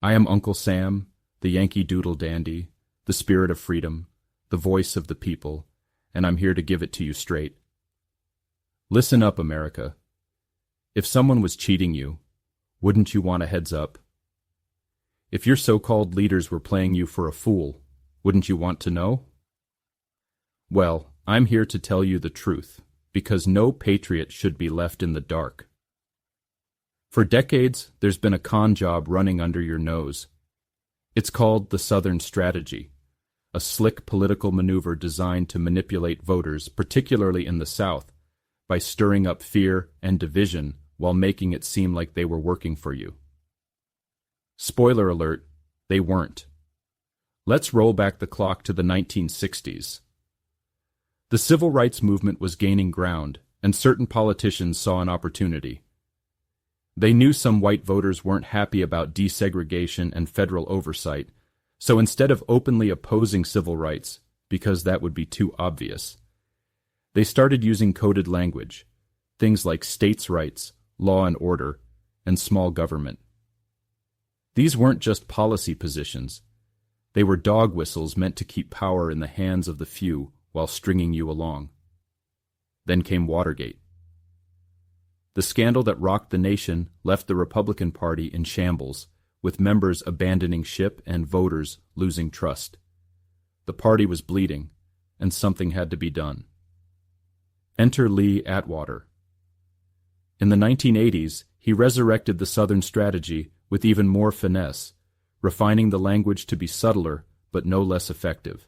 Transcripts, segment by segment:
I am Uncle Sam, the Yankee Doodle Dandy, the spirit of freedom, the voice of the people, and I'm here to give it to you straight. Listen up, America. If someone was cheating you, wouldn't you want a heads up? If your so-called leaders were playing you for a fool, wouldn't you want to know? Well, I'm here to tell you the truth, because no patriot should be left in the dark. For decades, there's been a con job running under your nose. It's called the Southern Strategy, a slick political maneuver designed to manipulate voters, particularly in the South, by stirring up fear and division while making it seem like they were working for you. Spoiler alert, they weren't. Let's roll back the clock to the 1960s. The civil rights movement was gaining ground, and certain politicians saw an opportunity. They knew some white voters weren't happy about desegregation and federal oversight, so instead of openly opposing civil rights, because that would be too obvious, they started using coded language, things like states' rights, law and order, and small government. These weren't just policy positions. They were dog whistles meant to keep power in the hands of the few while stringing you along. Then came Watergate. The scandal that rocked the nation left the Republican Party in shambles, with members abandoning ship and voters losing trust. The party was bleeding, and something had to be done. Enter Lee Atwater. In the 1980s, he resurrected the Southern Strategy with even more finesse, refining the language to be subtler but no less effective.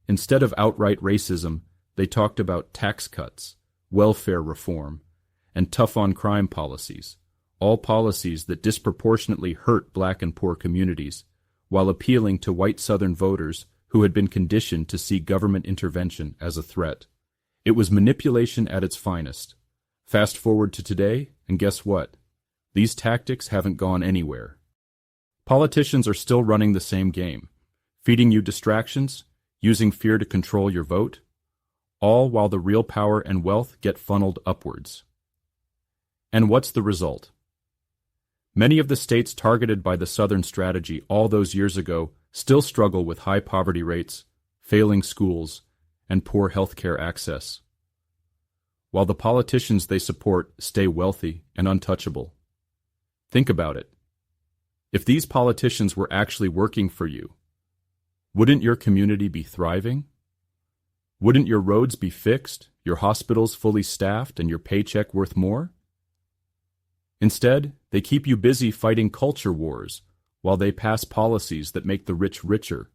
Instead of outright racism, they talked about tax cuts, welfare reform, and tough-on-crime policies, all policies that disproportionately hurt black and poor communities, while appealing to white Southern voters who had been conditioned to see government intervention as a threat. It was manipulation at its finest. Fast forward to today, and guess what? These tactics haven't gone anywhere. Politicians are still running the same game, feeding you distractions, using fear to control your vote, all while the real power and wealth get funneled upwards. And what's the result? Many of the states targeted by the Southern Strategy all those years ago still struggle with high poverty rates, failing schools, and poor health care access, while the politicians they support stay wealthy and untouchable. Think about it. If these politicians were actually working for you, wouldn't your community be thriving? Wouldn't your roads be fixed, your hospitals fully staffed, and your paycheck worth more? Instead, they keep you busy fighting culture wars while they pass policies that make the rich richer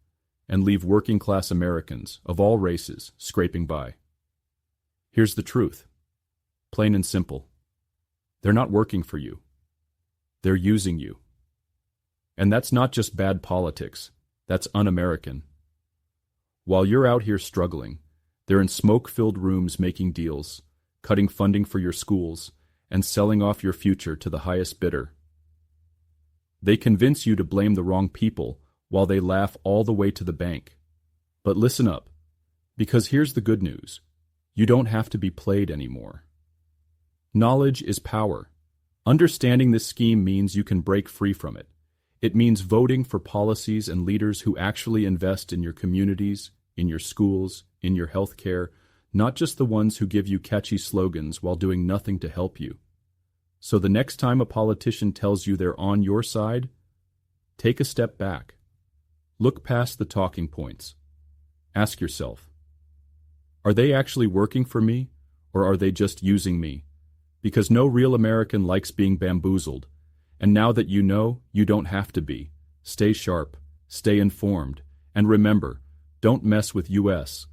and leave working-class Americans of all races scraping by. Here's the truth. Plain and simple. They're not working for you. They're using you. And that's not just bad politics. That's un-American. While you're out here struggling, they're in smoke-filled rooms making deals, cutting funding for your schools, and selling off your future to the highest bidder. They convince you to blame the wrong people while they laugh all the way to the bank. But listen up, because here's the good news. You don't have to be played anymore. Knowledge is power. Understanding this scheme means you can break free from it. It means voting for policies and leaders who actually invest in your communities, in your schools, in your health care, not just the ones who give you catchy slogans while doing nothing to help you. So the next time a politician tells you they're on your side, take a step back. Look past the talking points. Ask yourself, are they actually working for me, or are they just using me? Because no real American likes being bamboozled. And now that you know, you don't have to be. Stay sharp, stay informed, and remember, don't mess with US,